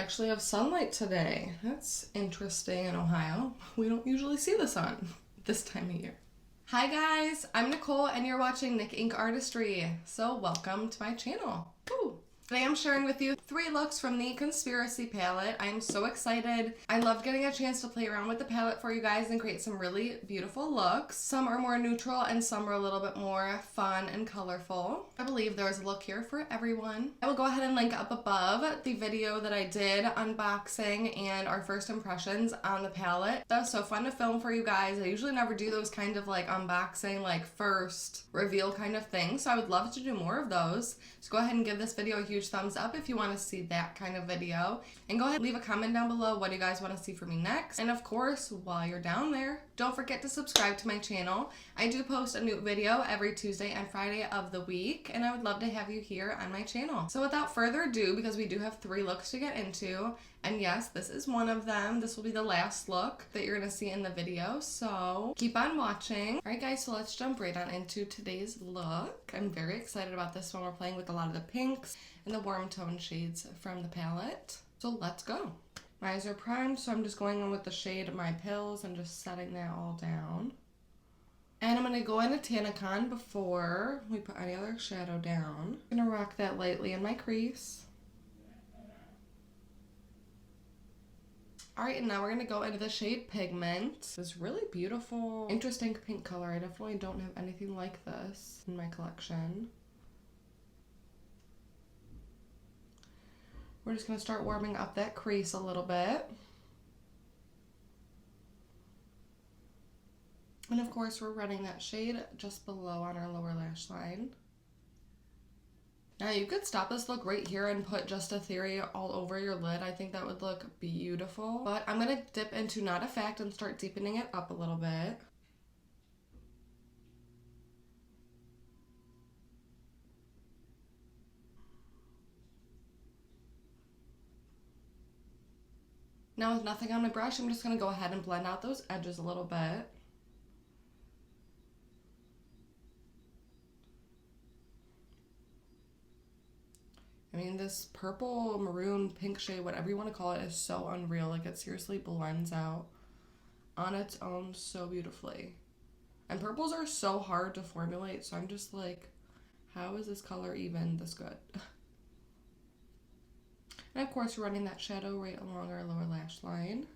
actually have sunlight today. That's interesting in Ohio. We don't usually see the sun this time of year. Hi guys, I'm Nicole and you're watching Nick Ink Artistry. So welcome to my channel. Woo. Today I'm sharing with you 3 looks from the Conspiracy palette. I am so excited. I love getting a chance to play around with the palette for you guys and create some really beautiful looks. Some are more neutral and some are a little bit more fun and colorful. I believe there's a look here for everyone. I will go ahead and link up above the video that I did unboxing and our first impressions on the palette. That was so fun to film for you guys. I usually never do those kind of like unboxing, like first reveal kind of things. So I would love to do more of those. So go ahead and give this video a huge thumbs up if you want to see that kind of video, and go ahead and leave a comment down below what you guys want to see from me next. And of course, while you're down there, don't forget to subscribe to my channel. I do post a new video every Tuesday and Friday of the week, and I would love to have you here on my channel. So without further ado, because we do have 3 looks to get into, and yes, this is one of them. This will be the last look that you're gonna see in the video, so keep on watching. All right guys, so let's jump right on into today's look. I'm very excited about this one. We're playing with a lot of the pinks and the warm tone shades from the palette. So let's go. My eyes are primed, so I'm just going in with the shade My Pills and just setting that all down. And I'm gonna go into Tanacon before we put any other shadow down. I'm gonna rock that lightly in my crease. Alright, and now we're going to go into the shade Pigment. This really beautiful, interesting pink color. I definitely don't have anything like this in my collection. We're just going to start warming up that crease a little bit. And of course, we're running that shade just below on our lower lash line. Now you could stop this look right here and put Just a Theory all over your lid. I think that would look beautiful. But I'm going to dip into Not a Fact and start deepening it up a little bit. Now with nothing on my brush, I'm just going to go ahead and blend out those edges a little bit. I mean, this purple, maroon, pink shade, whatever you want to call it, is so unreal. Like, it seriously blends out on its own so beautifully. And purples are so hard to formulate, so I'm just like, how is this color even this good? And of course, we're running that shadow right along our lower lash line.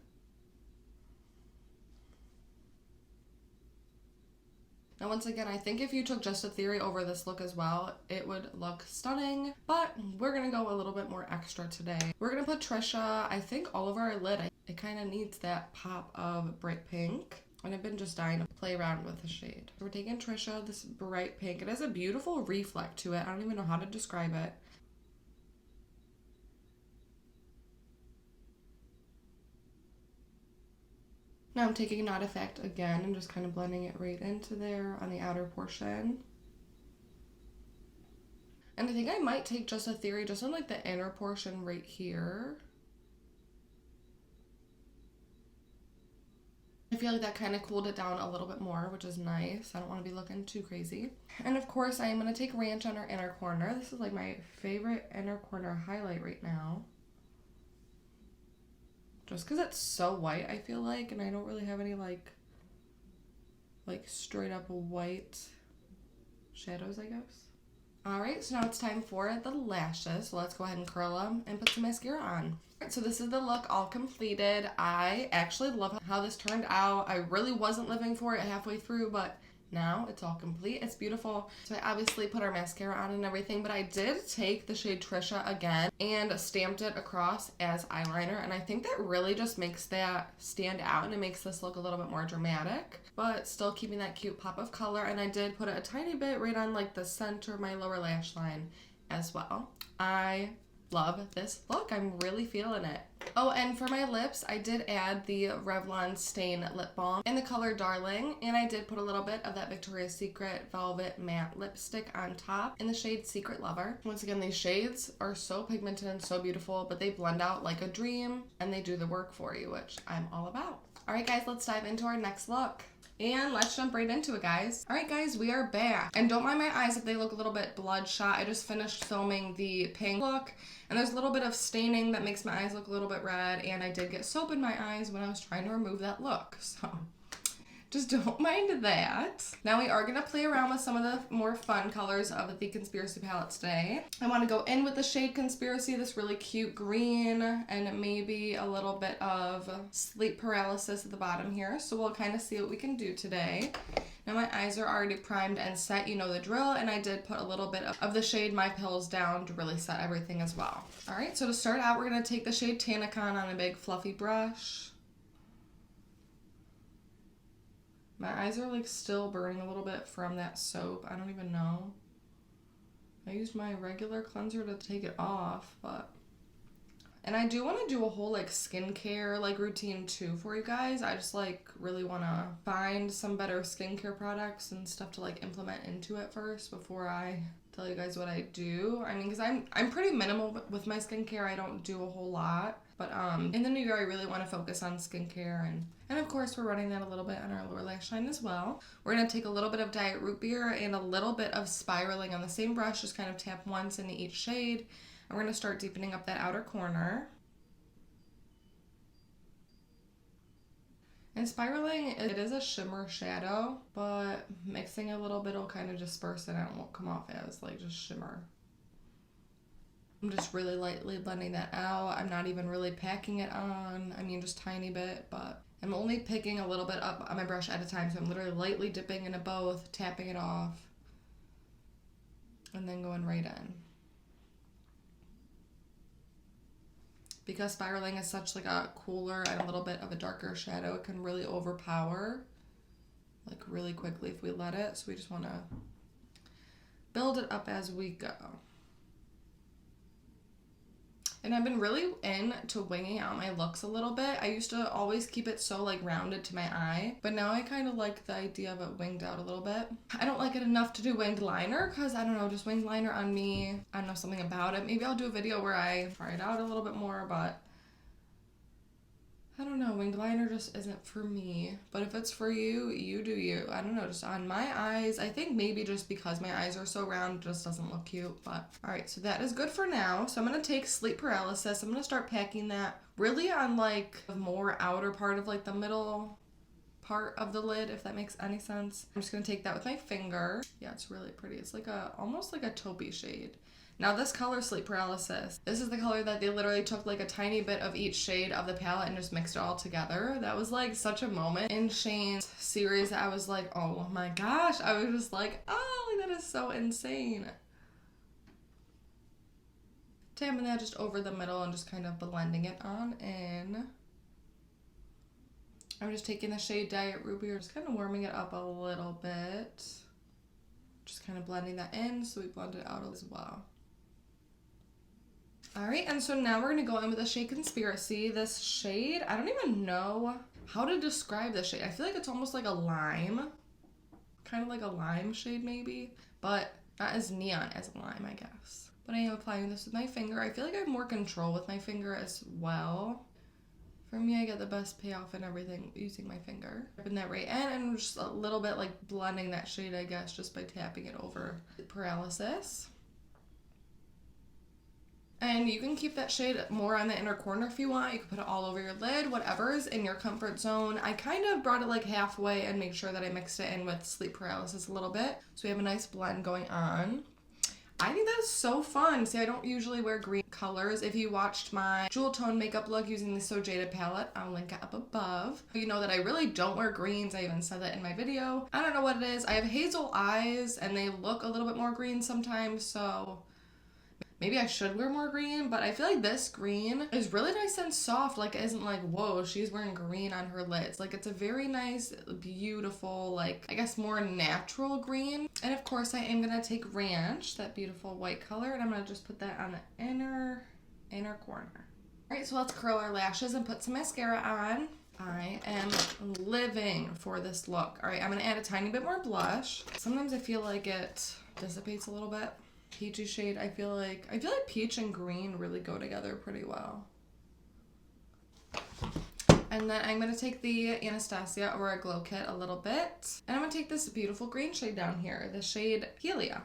Now once again, I think if you took Just a Theory over this look as well, it would look stunning, but we're gonna go a little bit more extra today. We're gonna put Trisha, I think, all over our lid. It kind of needs that pop of bright pink, and I've been just dying to play around with the shade. So we're taking Trisha, this bright pink. It has a beautiful reflect to it. I don't even know how to describe it. Now I'm taking Not a Fact again and just kind of blending it right into there on the outer portion. And I think I might take Just a Theory just on like the inner portion right here. I feel like that kind of cooled it down a little bit more, which is nice. I don't want to be looking too crazy. And of course I am going to take Ranch on our inner corner. This is like my favorite inner corner highlight right now. Just because it's so white, I feel like, and I don't really have any like straight up white shadows, I guess. Alright, so now it's time for the lashes. So let's go ahead and curl them and put some mascara on. Alright, so this is the look all completed. I actually love how this turned out. I really wasn't living for it halfway through, but now it's all complete. It's beautiful. So I obviously put our mascara on and everything, but I did take the shade Trisha again and stamped it across as eyeliner, and I think that really just makes that stand out and it makes this look a little bit more dramatic, but still keeping that cute pop of color. And I did put it a tiny bit right on like the center of my lower lash line as well. I love this look. I'm really feeling it. Oh, and for my lips, I did add the Revlon Stain Lip Balm in the color Darling, and I did put a little bit of that Victoria's Secret Velvet Matte Lipstick on top in the shade Secret Lover. Once again, these shades are so pigmented and so beautiful, but they blend out like a dream, and they do the work for you, which I'm all about. Alright guys, let's dive into our next look. And let's jump right into it, guys. All right, guys, we are back. And don't mind my eyes if they look a little bit bloodshot. I just finished filming the pink look, and there's a little bit of staining that makes my eyes look a little bit red, and I did get soap in my eyes when I was trying to remove that look, so just don't mind that. Now we are gonna play around with some of the more fun colors of the Conspiracy palette today. I wanna go in with the shade Conspiracy, this really cute green, and maybe a little bit of sleep paralysis at the bottom here. So we'll kind of see what we can do today. Now my eyes are already primed and set, you know the drill, and I did put a little bit of the shade My Pills down to really set everything as well. All right, so to start out, we're gonna take the shade Tannicon on a big fluffy brush. My eyes are like still burning a little bit from that soap. I don't even know. I used my regular cleanser to take it off, but... And I do want to do a whole like skincare like routine too for you guys. I just like really want to find some better skincare products and stuff to like implement into it first before I tell you guys what I do. I mean, because I'm pretty minimal with my skincare. I don't do a whole lot. But in the new year, I really want to focus on skincare, and of course we're running that a little bit on our lower lash line as well. We're going to take a little bit of Diet Root Beer and a little bit of spiraling on the same brush, just kind of tap once into each shade, and we're going to start deepening up that outer corner. And spiraling, it is a shimmer shadow, but mixing a little bit will kind of disperse it and it won't come off as like just shimmer. I'm just really lightly blending that out. I'm not even really packing it on. I mean, just tiny bit, but I'm only picking a little bit up on my brush at a time. So I'm literally lightly dipping into both, tapping it off, and then going right in. Because spiraling is such like a cooler and a little bit of a darker shadow, it can really overpower like really quickly if we let it. So we just want to build it up as we go. And I've been really into winging out my looks a little bit. I used to always keep it so like rounded to my eye, but now I kind of like the idea of it winged out a little bit. I don't like it enough to do winged liner because I don't know, just winged liner on me, I don't know, something about it. Maybe I'll do a video where I try it out a little bit more, but I don't know, winged liner just isn't for me. But if it's for you, you do you. I don't know, just on my eyes, I think maybe just because my eyes are so round, it just doesn't look cute. But all right, so that is good for now. So I'm gonna take Sleep Paralysis. I'm gonna start packing that really on like the more outer part of like the middle part of the lid, if that makes any sense. I'm just gonna take that with my finger. Yeah, it's really pretty. It's like almost like a taupey shade. Now this color, Sleep Paralysis, this is the color that they literally took like a tiny bit of each shade of the palette and just mixed it all together. That was like such a moment in Shane's series that I was like, oh my gosh. I was just like, oh, that is so insane. Tapping that just over the middle and just kind of blending it on in. I'm just taking the shade Diet Root Beer, just kind of warming it up a little bit. Just kind of blending that in so we blend it out as well. Alright, and so now we're going to go in with the shade Conspiracy. This shade, I don't even know how to describe this shade. I feel like it's almost like a lime. Kind of like a lime shade maybe, but not as neon as a lime, I guess. But I am applying this with my finger. I feel like I have more control with my finger as well. For me, I get the best payoff and everything using my finger. Putting that right in and just a little bit like blending that shade, I guess, just by tapping it over Paralysis. And you can keep that shade more on the inner corner if you want. You can put it all over your lid, whatever is in your comfort zone. I kind of brought it like halfway and make sure that I mixed it in with Sleep Paralysis a little bit. So we have a nice blend going on. I think that is so fun. See, I don't usually wear green colors. If you watched my jewel tone makeup look using the So Jaded palette, I'll link it up above. You know that I really don't wear greens. I even said that in my video. I don't know what it is. I have hazel eyes and they look a little bit more green sometimes, so maybe I should wear more green, but I feel like this green is really nice and soft. Like, it isn't like, whoa, she's wearing green on her lids. Like, it's a very nice, beautiful, like, I guess more natural green. And of course, I am gonna take Ranch, that beautiful white color, and I'm gonna just put that on the inner corner. All right, so let's curl our lashes and put some mascara on. I am living for this look. All right, I'm gonna add a tiny bit more blush. Sometimes I feel like it dissipates a little bit. Peachy shade, I feel like peach and green really go together pretty well. And then I'm going to take the Anastasia Aurora Glow Kit a little bit. And I'm going to take this beautiful green shade down here, the shade Helia.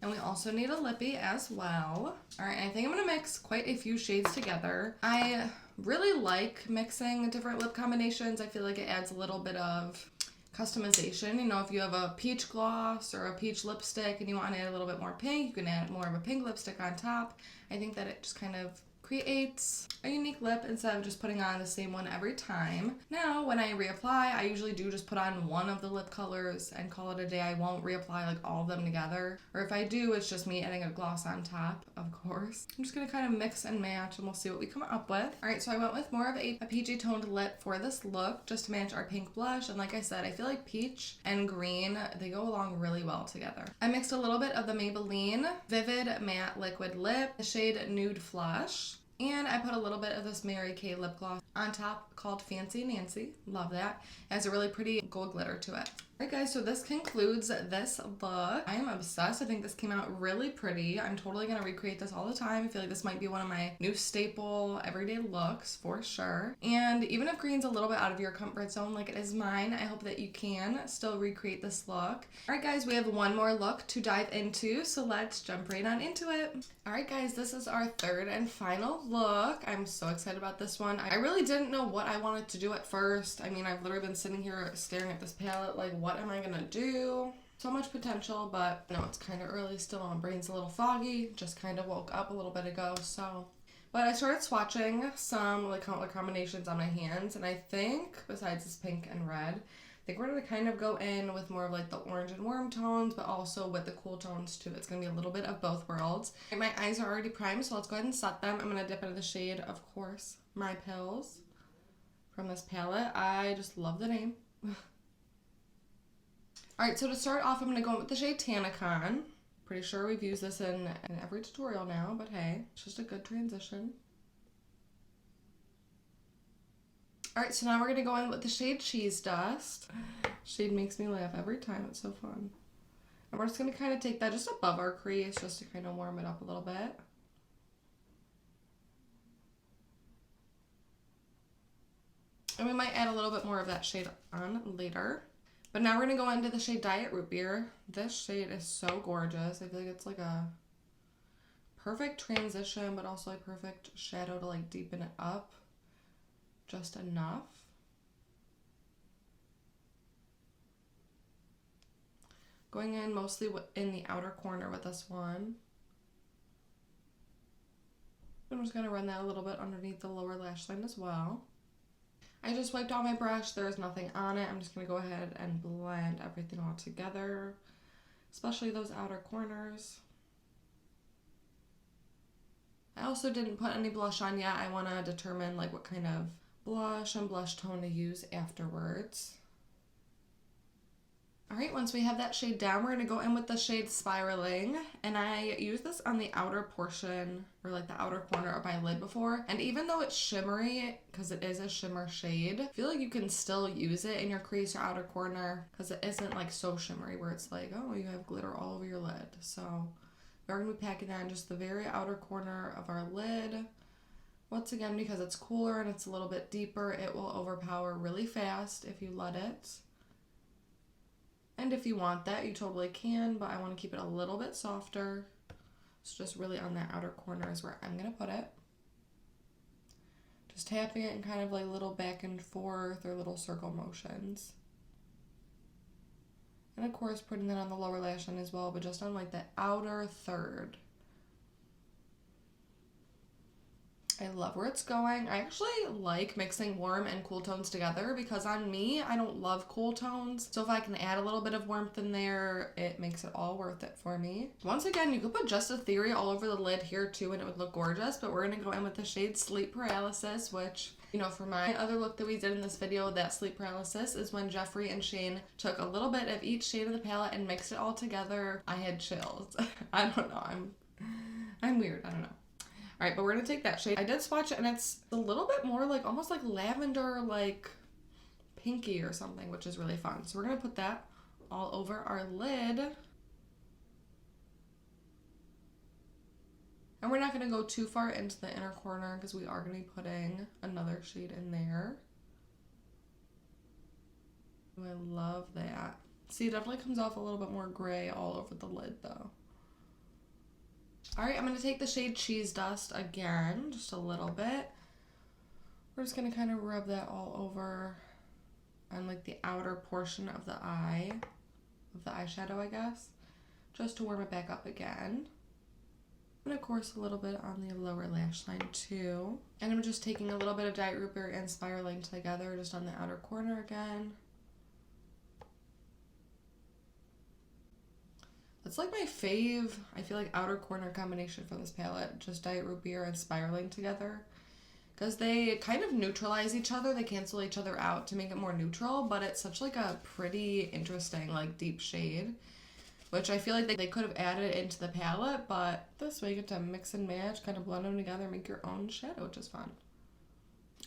And we also need a lippy as well. All right, I think I'm gonna mix quite a few shades together. I really like mixing different lip combinations. I feel like it adds a little bit of customization. You know, if you have a peach gloss or a peach lipstick and you want to add a little bit more pink, you can add more of a pink lipstick on top. I think that it just kind of creates a unique lip instead of just putting on the same one every time. Now, when I reapply, I usually do just put on one of the lip colors and call it a day. I won't reapply like all of them together. Or if I do, it's just me adding a gloss on top, of course. I'm just gonna kind of mix and match and we'll see what we come up with. All right, so I went with more of a peachy toned lip for this look just to match our pink blush. And like I said, I feel like peach and green, they go along really well together. I mixed a little bit of the Maybelline Vivid Matte Liquid Lip, the shade Nude Flush. And I put a little bit of this Mary Kay lip gloss on top called Fancy Nancy. Love that. It has a really pretty gold glitter to it. Alright guys, so this concludes this look. I am obsessed. I think this came out really pretty. I'm totally going to recreate this all the time. I feel like this might be one of my new staple everyday looks for sure. And even if green's a little bit out of your comfort zone like it is mine, I hope that you can still recreate this look. Alright guys, we have one more look to dive into, so let's jump right on into it. Alright guys, this is our third and final look. I'm so excited about this one. I really didn't know what I wanted to do at first. I mean, I've literally been sitting here staring at this palette like, what am I gonna do? So much potential, but you know, it's kind of early still. My brain's a little foggy. Just kind of woke up a little bit ago, so. But I started swatching some like color combinations on my hands, and I think besides this pink and red, I think we're gonna kind of go in with more of like the orange and warm tones, but also with the cool tones too. It's gonna be a little bit of both worlds. And my eyes are already primed, so let's go ahead and set them. I'm gonna dip into the shade, of course, My Pills from this palette. I just love the name. Alright, so to start off, I'm going to go in with the shade Tanacon. Pretty sure we've used this in every tutorial now, but hey, it's just a good transition. Alright, so now we're going to go in with the shade Cheese Dust. Shade makes me laugh every time. It's so fun. And we're just going to kind of take that just above our crease just to kind of warm it up a little bit. And we might add a little bit more of that shade on later. But now we're going to go into the shade Diet Root Beer. This shade is so gorgeous. I feel like it's like a perfect transition, but also a perfect shadow to like deepen it up just enough. Going in mostly in the outer corner with this one. I'm just going to run that a little bit underneath the lower lash line as well. I just wiped out my brush. There's nothing on it. I'm just going to go ahead and blend everything all together, especially those outer corners. I also didn't put any blush on yet. I want to determine like what kind of blush and blush tone to use afterwards. Alright, once we have that shade down, we're going to go in with the shade Spiraling. And I used this on the outer portion, or like the outer corner of my lid before. And even though it's shimmery, because it is a shimmer shade, I feel like you can still use it in your crease or outer corner, because it isn't like so shimmery where it's like, oh, you have glitter all over your lid. So we're going to be packing that in just the very outer corner of our lid. Once again, because it's cooler and it's a little bit deeper, it will overpower really fast if you let it. And if you want that, you totally can, but I want to keep it a little bit softer. So just really on that outer corner is where I'm going to put it. Just tapping it in kind of like little back and forth or little circle motions. And of course putting that on the lower lash line as well, but just on like the outer third. I love where it's going. I actually like mixing warm and cool tones together because on me, I don't love cool tones. So if I can add a little bit of warmth in there, it makes it all worth it for me. Once again, you could put Just a Theory all over the lid here too and it would look gorgeous, but we're going to go in with the shade Sleep Paralysis, which, you know, for my other look that we did in this video, that sleep paralysis is when Jeffree and Shane took a little bit of each shade of the palette and mixed it all together. I had chills. I don't know. I'm weird. I don't know. Alright, but we're going to take that shade. I did swatch it and it's a little bit more like almost like lavender, like pinky or something, which is really fun. So we're going to put that all over our lid. And we're not going to go too far into the inner corner because we are going to be putting another shade in there. I love that. See, it definitely comes off a little bit more gray all over the lid though. Alright, I'm going to take the shade Cheese Dust again, just a little bit. We're just going to kind of rub that all over on like the outer portion of the eye, of the eyeshadow, I guess, just to warm it back up again. And of course a little bit on the lower lash line too. And I'm just taking a little bit of Diet Root Beer and spiraling together just on the outer corner again. That's like my fave, I feel like, outer corner combination from this palette. Just Diet Root Beer and spiraling together. Because they kind of neutralize each other. They cancel each other out to make it more neutral. But it's such like a pretty interesting like deep shade. Which I feel like they could have added into the palette. But this way you get to mix and match, kind of blend them together, make your own shadow, which is fun.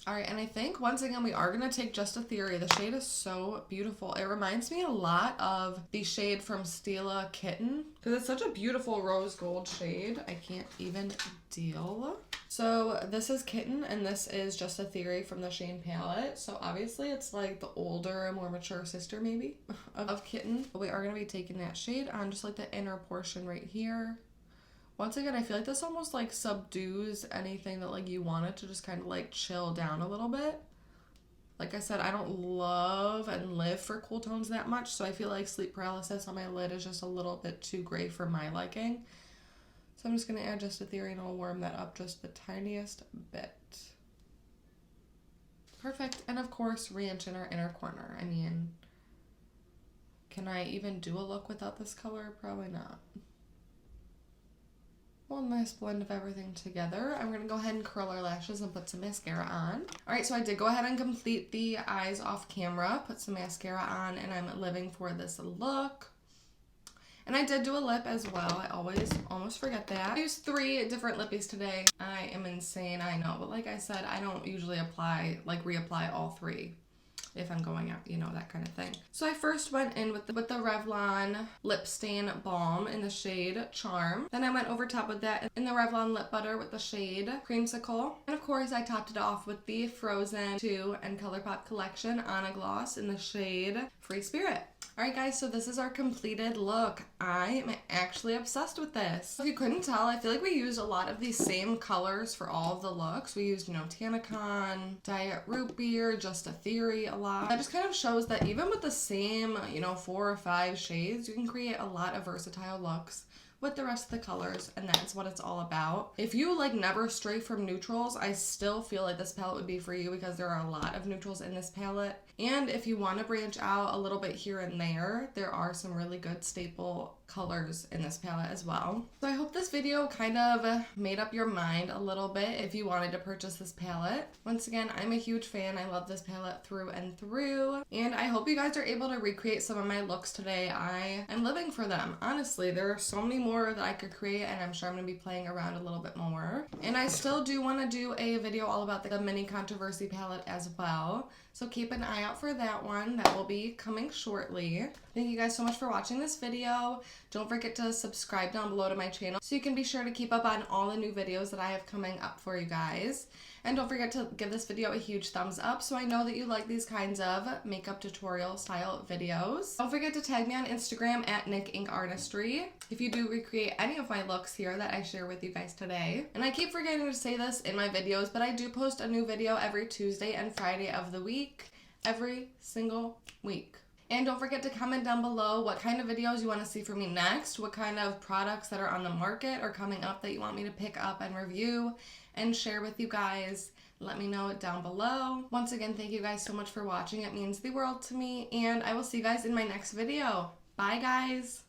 Alright, and I think once again we are going to take Just a Theory. The shade is so beautiful. It reminds me a lot of the shade from Stila Kitten, because it's such a beautiful rose gold shade. I can't even deal. So this is Kitten and this is Just a Theory from the Shane palette. So obviously it's like the older, more mature sister maybe of Kitten. But we are going to be taking that shade on just like the inner portion right here. Once again, I feel like this almost like subdues anything that like you want it to just kind of like chill down a little bit. Like I said, I don't love and live for cool tones that much, so I feel like sleep paralysis on my lid is just a little bit too gray for my liking. So I'm just going to add Just a Theory and I'll warm that up just the tiniest bit. Perfect. And of course, re-inch in our inner corner. I mean, can I even do a look without this color? Probably not. One nice blend of everything together. I'm going to go ahead and curl our lashes and put some mascara on. Alright, so I did go ahead and complete the eyes off camera, put some mascara on, and I'm living for this look. And I did do a lip as well. I always almost forget that. I used 3 different lippies today. I am insane, I know. But like I said, I don't usually reapply all 3. If I'm going out, you know, that kind of thing. So I first went in with the Revlon Lip Stain Balm in the shade Charm. Then I went over top with that in the Revlon Lip Butter with the shade Creamsicle. And of course I topped it off with the Frozen 2 and ColourPop Collection Anna Gloss in the shade Free Spirit. Alright guys, so this is our completed look. I am actually obsessed with this. If you couldn't tell, I feel like we used a lot of these same colors for all of the looks. We used, you know, Tanacon, Diet Root Beer, Just a Theory a lot. That just kind of shows that even with the same, you know, 4 or 5 shades, you can create a lot of versatile looks with the rest of the colors, and that's what it's all about. If you like never stray from neutrals, I still feel like this palette would be for you because there are a lot of neutrals in this palette. And if you want to branch out a little bit here and there are some really good staple colors in this palette as well. So I hope this video kind of made up your mind a little bit if you wanted to purchase this palette. Once again, I'm a huge fan. I love this palette through and through. And I hope you guys are able to recreate some of my looks today. I am living for them. Honestly, there are so many more that I could create, and I'm sure I'm going to be playing around a little bit more. And I still do want to do a video all about the mini controversy palette as well. So keep an eye out for that one. That will be coming shortly. Thank you guys so much for watching this video. Don't forget to subscribe down below to my channel so you can be sure to keep up on all the new videos that I have coming up for you guys. And don't forget to give this video a huge thumbs up so I know that you like these kinds of makeup tutorial style videos. Don't forget to tag me on Instagram at NickInkArtistry if you do recreate any of my looks here that I share with you guys today. And I keep forgetting to say this in my videos, but I do post a new video every Tuesday and Friday of the week, every single week. And don't forget to comment down below what kind of videos you want to see from me next, what kind of products that are on the market or coming up that you want me to pick up and review and share with you guys. Let me know it down below. Once again, thank you guys so much for watching. It means the world to me, and I will see you guys in my next video. Bye, guys.